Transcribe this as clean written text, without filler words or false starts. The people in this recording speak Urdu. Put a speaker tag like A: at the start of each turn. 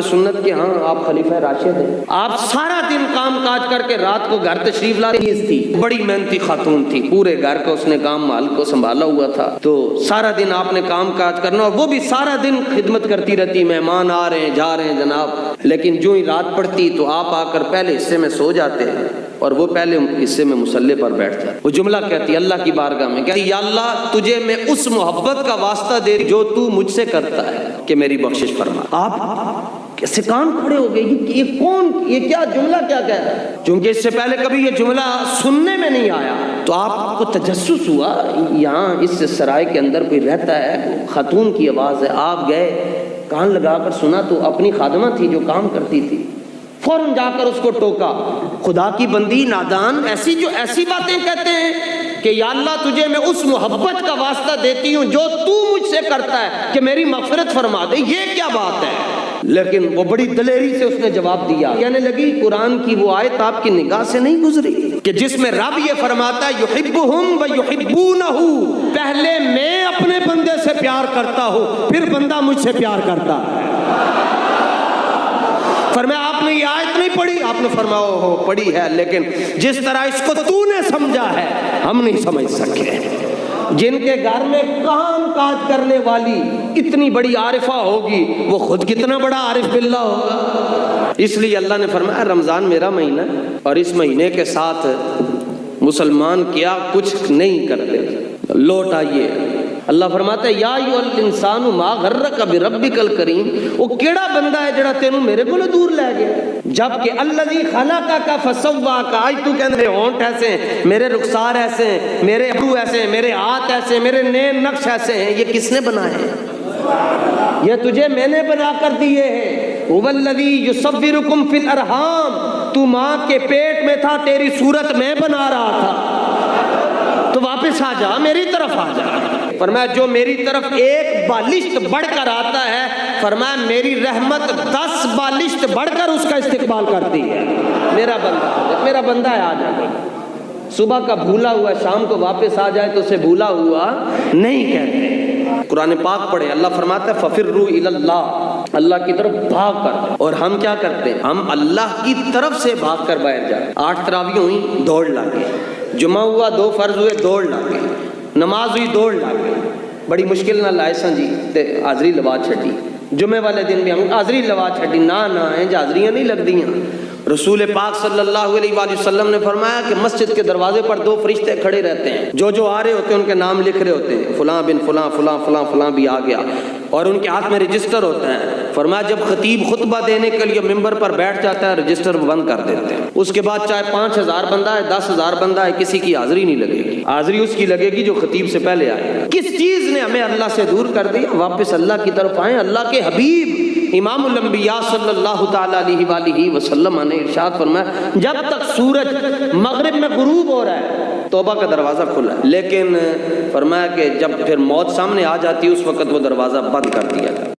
A: سنت کے ہاں آپ خلیفہ راشد ہیں، آپ سارا دن کام کاج کر کے رات کو گھر تشریف لاتے تھی، بڑی محنتی خاتون تھی، پورے گھر کا اس نے کام مال کو سنبھالا ہوا تھا، تو سارا دن آپ نے کام کاج کرنا اور وہ بھی سارا دن خدمت کرتی رہتی، مہمان آ رہے ہیں جا رہے ہیں جناب، لیکن جو ہی رات پڑتی تو آپ آ کر پہلے حصے میں سو جاتے ہیں اور وہ پہلے حصے میں مصلی پر بیٹھ جاتے۔ وہ جملہ کہتی اللہ کی بارگاہ میں، کہتی یا اللہ تجھے میں اس محبت کا واسطہ دے جو تو مجھ سے کرتا ہے کہ میری بخشش فرما۔ آپ کیسے کان کھڑے ہو گئے، یہ کون، یہ کیا جملہ کیا کہہ رہا ہے؟ چونکہ اس سے پہلے کبھی یہ جملہ سننے میں نہیں آیا، تو آپ کو تجسس ہوا یہاں اس سرائے کے اندر کوئی رہتا ہے، خاتون کی آواز ہے، آپ گئے کان لگا کر سنا تو اپنی خادمہ تھی جو کام کرتی تھی، فوراً جا کر اس کو ٹوکا، خدا کی بندی نادان ایسی باتیں کہتے ہیں کہ یا اللہ تجھے میں اس محبت کا واسطہ دیتی ہوں جو تو مجھ سے کرتا ہے کہ میری مغفرت فرما دے، یہ کیا بات ہے؟ لیکن وہ بڑی دلیری سے اس نے جواب دیا، کہنے لگی قرآن کی وہ آیت آپ کی نگاہ سے نہیں گزری کہ جس میں رب یہ فرماتا ہے یحبہم ویحبونہ، پہلے میں اپنے بندے سے پیار کرتا ہوں پھر بندہ مجھ سے پیار کرتا ہے۔ فرمایا آپ نے یہ آیت نہیں پڑھی؟ آپ نے فرمایا ہو پڑھی ہے، لیکن جس طرح اس کو تو نے سمجھا ہے ہم نہیں سمجھ سکے۔ جن کے گھر میں کام کاج کرنے والی اتنی بڑی عارفہ ہوگی وہ خود کتنا بڑا عارف باللہ ہوگا۔ اس لیے اللہ نے فرمایا رمضان میرا مہینہ اور اس مہینے کے ساتھ مسلمان کیا کچھ نہیں کرتے، لوٹ آئیے۔ اللہ فرماتا ہے یا ایھا الانسان ما غرک بربک الکریم، وہ کیڑا بندہ ہے جڑا تینوں میرے کولوں دور لے گیا، جبکہ الذی خلقک فسواک، آج تو کہندے میرے ہونٹ ایسے ہیں، میرے رخسار ایسے ہیں، میرے ابرو ایسے ہیں، میرے ہاتھ ایسے ہیں، میرے نیم نقش ایسے ہیں، یہ کس نے بنائے ہیں؟ یہ تجھے میں نے بنا کر دیے ہیں۔ هو الذی یصورکم فی الارحام، تو ماں کے پیٹ میں تھا تیری صورت میں بنا رہا تھا، تو واپس آ جا میری طرف آ جا۔ فرمایا جو میری طرف ایک بالشت بڑھ کر آتا ہے، فرمایا میری رحمت 10 بالشت بڑھ کر اس کا استقبال کرتی ہے۔ میرا بندہ ہے، آ جائے، صبح کا بھولا ہوا شام کو واپس آ جائے تو اسے بھولا ہوا نہیں کہتے۔ قرآن پاک پڑھے، اللہ فرماتا ہے فَفِرُّوا إِلَى اللَّهِ، اللہ کی طرف بھاگ کر۔ اور ہم کیا کرتے ہیں؟ ہم اللہ کی طرف سے بھاگ کر باہر جائیں۔ 8 تراویح ہوئی، دوڑ لگے، جمعہ ہوا، 2 فرض ہوئے، دوڑ لگے، نماز ہوئی، دوڑ لگے، بڑی مشکل نہ لائے سن جی تے حاضری لوا چھڈی، جمعے والے دن بھی ہم حاضری لوا چھڈی، نہ حاضریاں نہیں لگ دیاں۔ رسول پاک صلی اللہ علیہ وآلہ وسلم نے فرمایا کہ مسجد کے دروازے پر 2 فرشتے کھڑے رہتے ہیں، جو آ رہے ہوتے ہیں ان کے نام لکھ رہے ہوتے ہیں، فلاں بن فلاں فلاں فلاں فلاں بھی آ گیا، اور ان کے ہاتھ میں رجسٹر ہوتا ہے۔ فرمایا جب خطیب خطبہ دینے کے لیے ممبر پر بیٹھ جاتا ہے رجسٹر بند کر دیتے ہیں، اس کے بعد چاہے 5000 بندہ ہے 10,000 بندہ ہے، کسی کی حاضری نہیں لگے گی، حاضری اس کی لگے گی جو خطیب سے پہلے آئے۔ کس چیز نے ہمیں اللہ سے دور کر دیا؟ واپس اللہ کی طرف آئیں۔ اللہ کے حبیب امام الانبیاء صلی اللہ تعالی علیہ وآلہ وسلم نے ارشاد فرمایا جب تک سورج مغرب میں غروب ہو رہا ہے توبہ کا دروازہ کھلا ہے، لیکن فرمایا کہ جب پھر موت سامنے آ جاتی ہے اس وقت وہ دروازہ بند کر دیا جاتا ہے۔